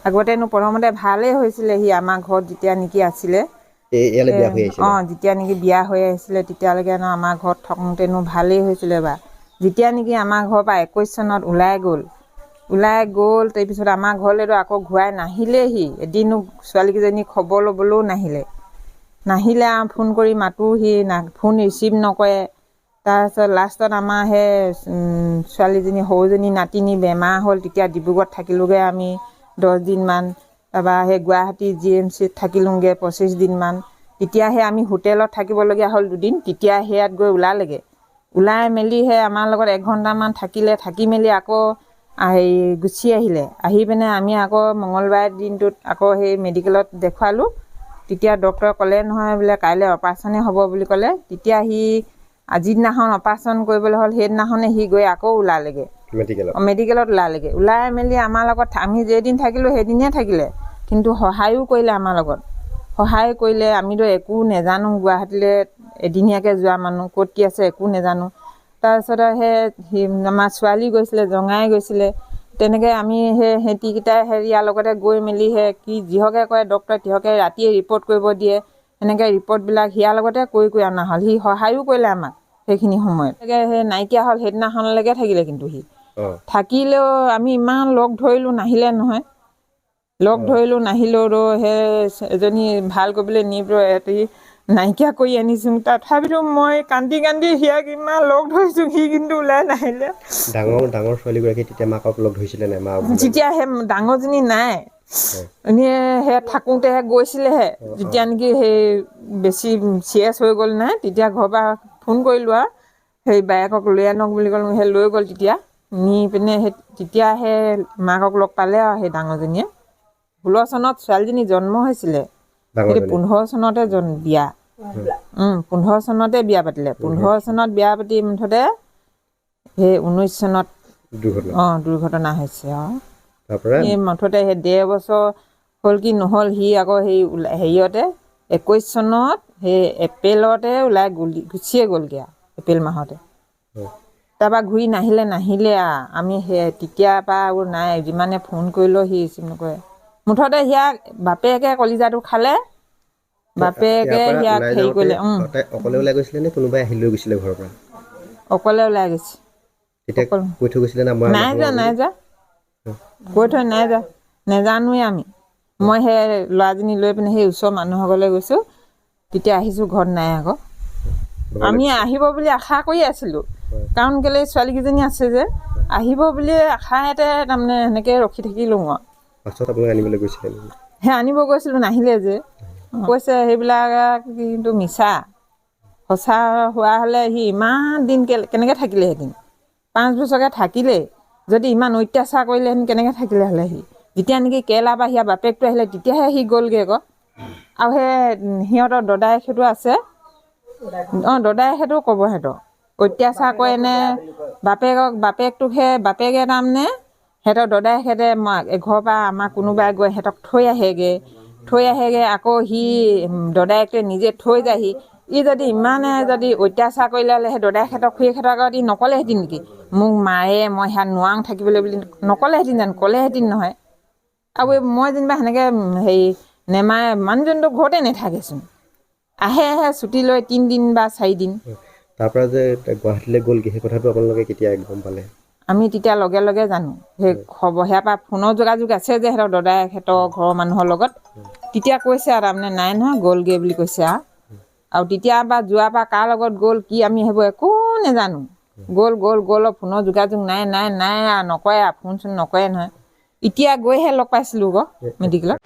আগতেনো প্ৰথমতে ভালেই হৈছিলে সি আমাৰ ঘৰত যেতিয়া নেকি আছিলে যেতিয়া নেকি বিয়া হৈ আহিছিলে তেতিয়ালৈকে আমাৰ ঘৰত থাকোঁতেনো ভালেই হৈছিলে বা যেতিয়া নেকি আমাৰ ঘৰৰ পৰা 21 চনত ওলাই গ'ল তাৰপিছত আমাৰ ঘৰলৈতো আকৌ ঘূৰাই নাহিলেহি এদিনো ছোৱালীকেইজনী খবৰ ল'বলৈও নাহিলে আৰু ফোন কৰি মাতো সি ফোন ৰিচিভ নকৰে। তাৰপিছত লাষ্টত আমাৰ সেই ছোৱালীজনী সৰুজনী নাতিনী বেমাৰ হ'ল তেতিয়া ডিব্ৰুগড়ত থাকিলোঁগৈ আমি 10 দিনমান। তাৰপৰা সেই গুৱাহাটী GMCত থাকিলোঁগৈ 25 দিনমান। তেতিয়াহে আমি হোটেলত থাকিবলগীয়া হ'ল 2 দিন। তেতিয়া সেয়াত গৈ ওলাই মেলিহে আমাৰ লগত 1 ঘণ্টামান থাকি মেলি আকৌ গুচি আহি পিনে আমি আকৌ মঙলবাৰ দিনটোত আকৌ সেই মেডিকেলত দেখুৱালোঁ। তেতিয়া ডক্টৰে ক'লে নহয় বোলে কাইলৈ অপাৰেশ্যনেই হ'ব বুলি ক'লে। তেতিয়া সি আজিৰ দিনাখন অপাৰেশ্যন কৰিবলৈ হ'ল সেইদিনাখনে সি গৈ আকৌ ওলালেগৈ মেডিকেলত ওলাই মেলি আমাৰ লগত আমি যেইদিন থাকিলোঁ সেইদিনে থাকিলে, কিন্তু সহায়ো কৰিলে আমাৰ লগত। সহায় কৰিলে আমিতো একো নেজানো, গুৱাহাটীলৈ এদিনীয়াকৈ যোৱা মানুহ ক'ত কি আছে একো নেজানো। তাৰপিছতে সেই আমাৰ ছোৱালী গৈছিলে, জঙাই গৈছিলে, তেনেকৈ আমি সিহঁতিকেইটাই ইয়াৰ লগতে গৈ মেলিহে কি যিহকে কয় ডক্টৰে তিহকে ৰাতিয়ে ৰিপৰ্ট কৰিব দিয়ে। সেনেকৈ ৰিপৰ্টবিলাক সিয়াৰ লগতে কৰি অনা হ'ল। সি সহায়ো কৰিলে আমাক সেইখিনি সময়ত। সেই নাইকিয়া হ'ল সেইদিনাখনলৈকে থাকিলে, কিন্তু সি থাকিলেও আমি ইমান লগ ধৰিলোঁ নাহিলে নহয়। নাহিলেও সেই এজনী ভাল কৰিবলৈ এটি নাইকিয়া কৰি আনিছোঁ। তথাপিতো মই কান্দি সিয়াক ইমান লগ ধৰিছোঁ, সি কিন্তু ওলাই নাহিলে। ডাঙৰ ছোৱালীগৰাকী তেতিয়া মাকক লগ ধৰিছিলে নাই? তেতিয়া সেই ডাঙৰজনী নাই, এনেই সেই থাকোঁতেহে গৈছিলেহে। যেতিয়া নেকি সেই বেছি চিৰিয়াছ হৈ গ'ল নাই তেতিয়া ঘৰৰ পৰা ফোন কৰিলোঁ আৰু সেই বায়েকক লৈ আনক বুলি ক'লোঁ। সেই লৈ গ'ল তেতিয়া নি পিনে তেতিয়াহে মাকক লগ পালে আৰু সেই ডাঙৰজনীয়ে। 16 চনত ছোৱালীজনী জন্ম হৈছিলে, সেইটো 15 চনতে বিয়া। 15 চনতে বিয়া পাতিলে। 15 চনত বিয়া পাতি মুঠতে সেই 19 চনত দুৰ্ঘটনা হৈছে আৰু সেই মুঠতে সেই 1.5 বছৰ হ'ল কি নহ'ল সি আকৌ সেই হেৰিয়তে 21 চনত সেই এপ্ৰিলতে গুচিয়ে গ'লগৈ আৰু এপ্ৰিল মাহতে। তাৰপৰা ঘূৰি নাহিলে আৰু আমি সেই তেতিয়াৰ পৰা আৰু নাই, যিমানে ফোন কৰিলেও সি ৰিচিভ নকৰে। মুঠতে সিয়াক বাপেকে কলিজাটো খালে, বাপেকে সিয়াক হেৰি কৰিলে। অকলে ওলাই গৈছিলে নে কোনোবাই আহি লৈ গৈছিলে ঘৰৰ পৰা? অকলে ওলাই গৈছে। তেতিয়া কৈ থৈ গৈছিলে না? নাই যোৱা কৈ থৈ নাই যোৱা, নেজানোৱে আমি। মই সেই ল'ৰাজনী লৈ পিনে সেই ওচৰৰ মানুহৰ ঘৰলৈ গৈছোঁ, তেতিয়া আহিছোঁ ঘৰত নাই আকৌ। আমি আহিব বুলি আশা কৰি আছিলোঁ, কাৰণ কেলৈ ছোৱালীকেইজনী আছে যে আহিব বুলি আশাতে তাৰমানে সেনেকৈ ৰখি থাকিলোঁ আৰু। পাছত আপোনালোকে আনিবলৈ গৈছিলে? সেই আনিব গৈছিলোঁ, নাহিলে যে। কৈছে সেইবিলাক কিন্তু মিছা। সঁচা হোৱা হ'লে সি ইমান দিন কেনেকৈ থাকিলেহেঁতেন? 5 বছৰকৈ থাকিলেই যদি ইমান অত্যাচাৰ কৰিলেহেঁতেন কেনেকৈ থাকিলে হ'লে সি? যেতিয়া নেকি কেৰেলাৰ পৰা সিয়াৰ বাপেকটো আহিলে তেতিয়াহে সি গ'লগৈ আকৌ। আৰু সেই সিহঁতৰ দদায়েক সেইটো আছে, দদায়েক সেইটো ক'ব সিহঁতৰ অত্যাচাৰ কৰে নে বাপেকটোকহে বাপেকে তাৰমানে সিহঁতৰ দদায়েকহঁতে ঘৰৰ পৰা আমাৰ কোনোবাই গৈ সিহঁতক থৈ আহেগৈ আকৌ সি দদায়েকটোৱে নিজে থৈ যায়হি। যদি ইমানে যদি অত্যাচাৰ কৰিলে হ'লে সেই দদায়েকহঁতক খুৰীয়েকহঁতক আগত নক'লেহেঁতেন নেকি? মোক মাৰে, মই সেয়া নোৱাৰোঁ থাকিবলৈ বুলি নক'লেহেঁতেন জানো? ক'লেহেঁতেন নহয়। আৰু মই যেনিবা সেনেকৈ হেৰি নেমাৰে, মানুহজনটো ঘৰতে নাথাকেচোন, আহে ছুটি লৈ 3 দিন বা 4 দিন। তাৰপৰা যে গুৱাহাটীলৈ গ'লগৈ সেই কথাটো আপোনালোকে কেতিয়া গম পালে? আমি তেতিয়া লগে লগে জানো। সেই খবৰ সেয়াৰ পৰা ফোনৰ যোগাযোগ আছে যে সিহঁতৰ দদায়েকহঁতৰ ঘৰৰ মানুহৰ লগত, তেতিয়া কৈছে আৰু তাৰমানে নাই নহয় গ'লগৈ বুলি কৈছে আৰু তেতিয়া বা যোৱাৰ পৰা কাৰ লগত গ'ল কি আমি সেইবোৰ একো নেজানো। গ'ল ফোনৰ যোগাযোগ নাই আৰু নকৰে আৰু ফোন চোন নকৰে নহয়। এতিয়া গৈহে লগ পাইছিলোঁ আকৌ মেডিকেলত।